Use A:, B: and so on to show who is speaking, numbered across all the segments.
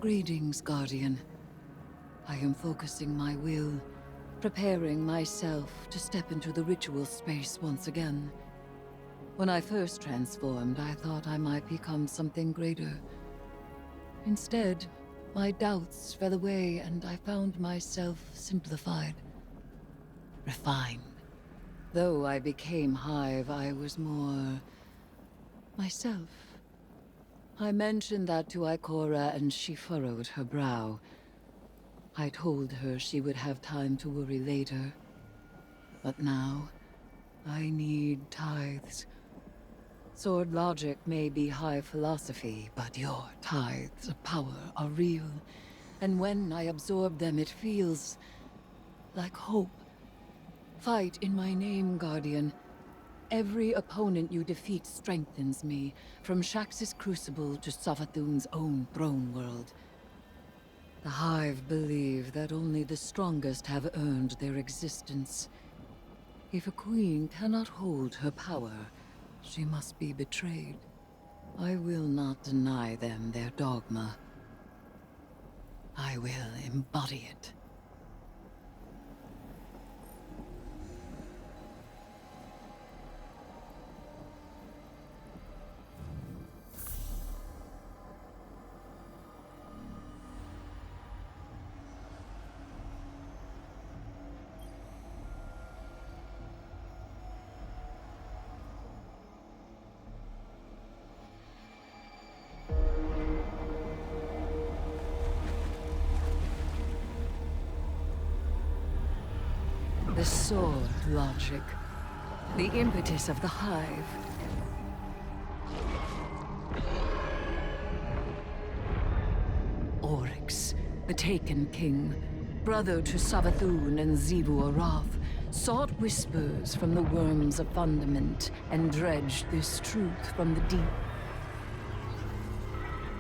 A: Greetings, Guardian. I am focusing my will, preparing myself to step into the ritual space once again. When I first transformed, I thought I might become something greater. Instead, my doubts fell away and I found myself simplified, refined. Though I became Hive, I was more myself. I mentioned that to Ikora and she furrowed her brow. I told her she would have time to worry later. But now, I need tithes. Sword logic may be high philosophy, but your tithes of power are real. And when I absorb them, it feels like hope. Fight in my name, Guardian. Every opponent you defeat strengthens me, from Shax's crucible to Savathun's own throne world. The Hive believe that only the strongest have earned their existence. If a queen cannot hold her power, she must be betrayed. I will not deny them their dogma. I will embody it. The sword logic. The impetus of the Hive. Oryx, the Taken King, brother to Savathun and Xivu Arath, sought whispers from the worms of fundament and dredged this truth from the deep.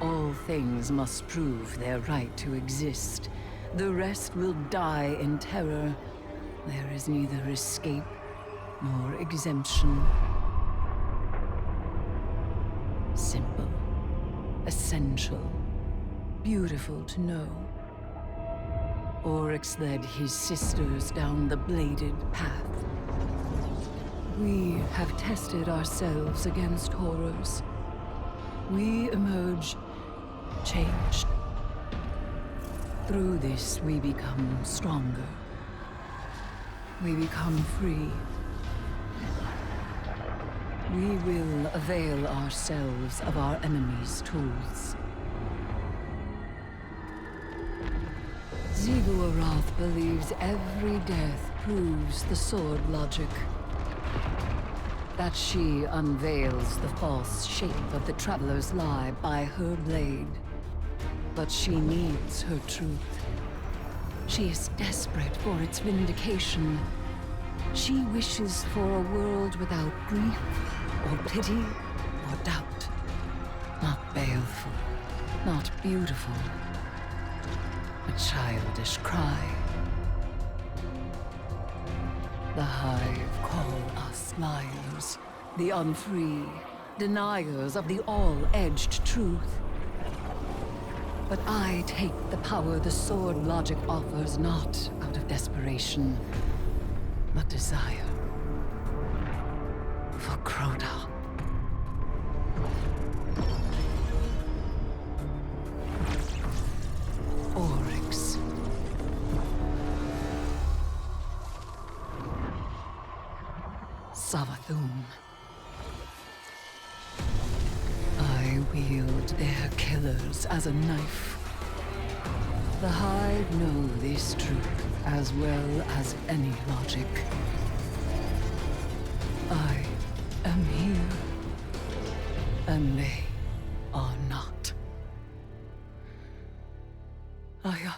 A: All things must prove their right to exist. The rest will die in terror. There is neither escape nor exemption. Simple, essential, beautiful to know. Oryx led his sisters down the bladed path. We have tested ourselves against horrors. We emerge changed. Through this, we become stronger. We become free. We will avail ourselves of our enemy's tools. Xivu Arath believes every death proves the sword logic. That she unveils the false shape of the Traveler's lie by her blade. But she needs her truth. She is desperate for its vindication. She wishes for a world without grief, or pity, or doubt. Not baleful, not beautiful. A childish cry. The Hive call us liars, the unfree, deniers of the all-edged truth. But I take the power the sword logic offers not out of desperation, but desire. For Crota. Oryx. Savathun. I wield their killers as a knife. The Hive know this truth as well as any logic. I am here, and they are not. Ayat.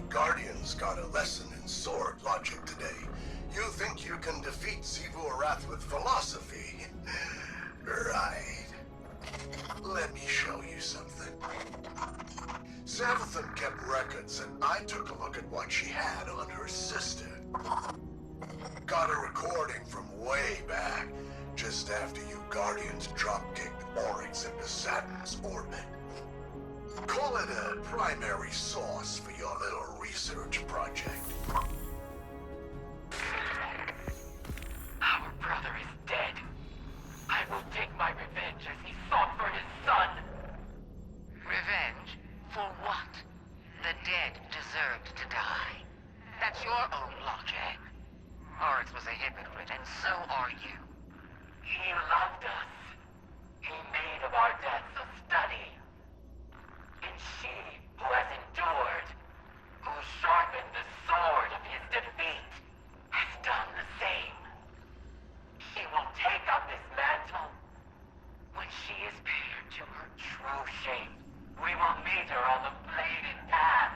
B: Guardians got a lesson in sword logic today. You think you can defeat Xivu Arath with philosophy? Right. Let me show you something. Savathun kept records, and I took a look at what she had on her sister. Got a recording from way back, just after you Guardians drop-kicked Oryx into Saturn's orbit. Call it a primary source for your little research project.
C: Our brother is dead. I will take my revenge as he fought for his son.
D: Revenge? For what? The dead deserved to die. That's your own logic. Oryx was a hypocrite, and so are you.
C: He loved us. He made of our deaths a study. And she, who has endured, who sharpened the sword of his defeat, has done the same. She will take up his mantle. When she is paired to her true shape, we will meet her on the bladed path.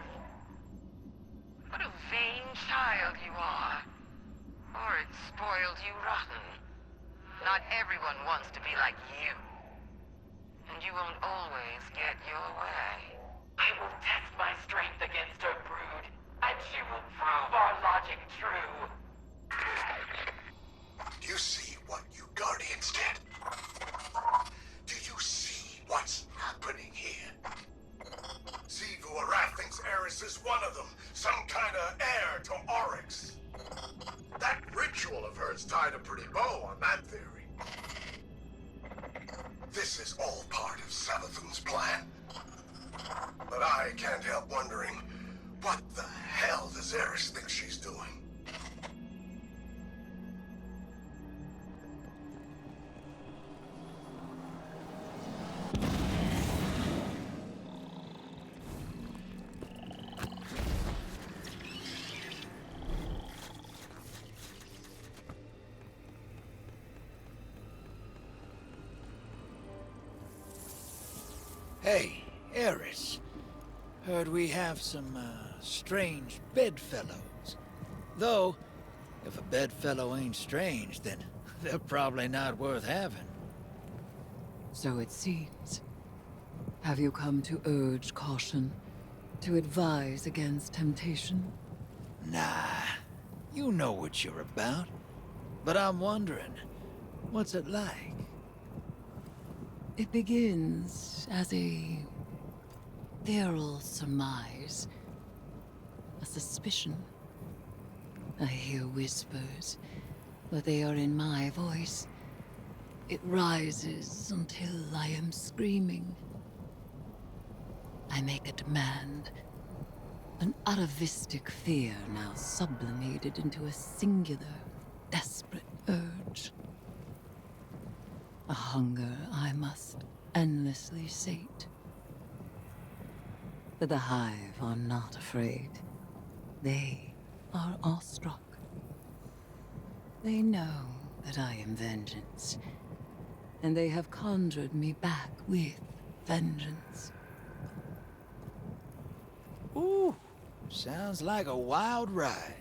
D: What a vain child you are. Oryx spoiled you rotten. Not everyone wants to be like you. And you won't always get your way.
C: I will test my strength against her brood, and she will prove our logic true.
B: Do you see what you Guardians did? Do you see what's happening here? Xivu Arath thinks Eris is one of them, some kind of heir to Oryx. That ritual of hers tied a pretty bow on that theory. This is all part of Savathun's plan. But I can't help wondering, what the hell does Eris think she's doing?
E: Hey, Eris. Heard we have some, strange bedfellows. Though, if a bedfellow ain't strange, then they're probably not worth having.
A: So it seems. Have you come to urge caution? To advise against temptation?
E: Nah, you know what you're about. But I'm wondering, what's it like?
A: It begins as a feral surmise, a suspicion. I hear whispers, but they are in my voice. It rises until I am screaming. I make a demand, an atavistic fear now sublimated into a singular, desperate urge. A hunger I must endlessly sate. But the Hive are not afraid. They are awestruck. They know that I am vengeance, and they have conjured me back with vengeance.
E: Ooh, sounds like a wild ride.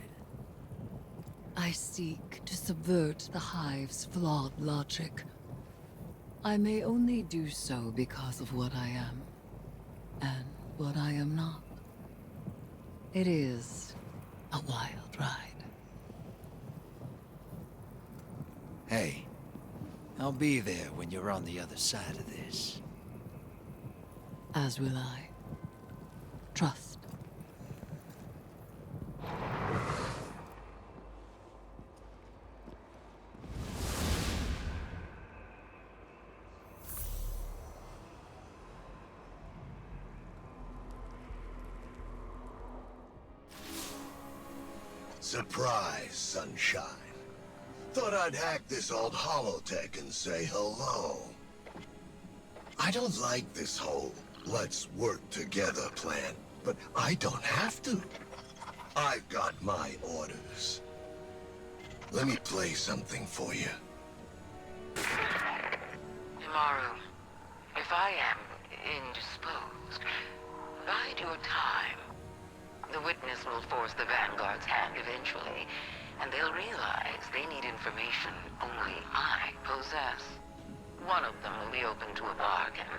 A: I seek to subvert the Hive's flawed logic. I may only do so because of what I am, and what I am not. It is a wild ride.
E: Hey, I'll be there when you're on the other side of this.
A: As will I. Trust.
B: Surprise, sunshine. Thought I'd hack this old holotech and say hello. I don't like this whole let's work together plan, but I don't have to. I've got my orders. Let me play something for you.
D: Imaru, if I am indisposed, bide your time. The witness will force the Vanguard's hand eventually, and they'll realize they need information only I possess. One of them will be open to a bargain.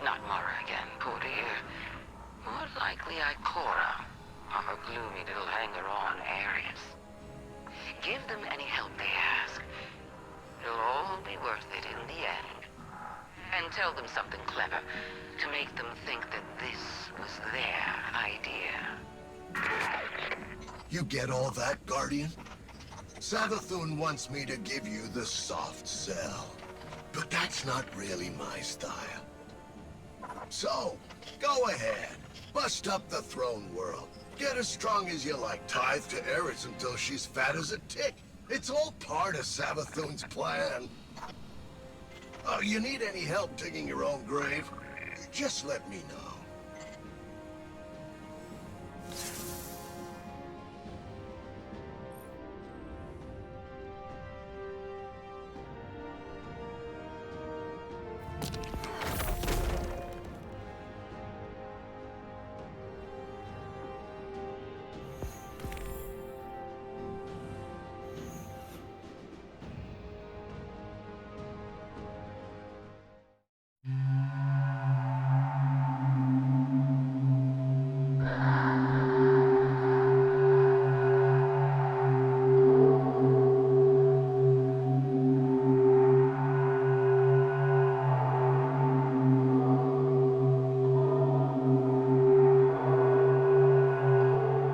D: Not Mara again, poor dear. More likely Ikora, or her gloomy little hanger-on Ares. Give them any help they ask. It'll all be worth it in the end. And tell them something clever, to make them think that this was their idea.
B: You get all that, Guardian? Savathun wants me to give you the soft sell. But that's not really my style. So, go ahead. Bust up the throne world. Get as strong as you like. Tithe to Eris until she's fat as a tick. It's all part of Savathun's plan. Oh, you need any help digging your own grave? Just let me know.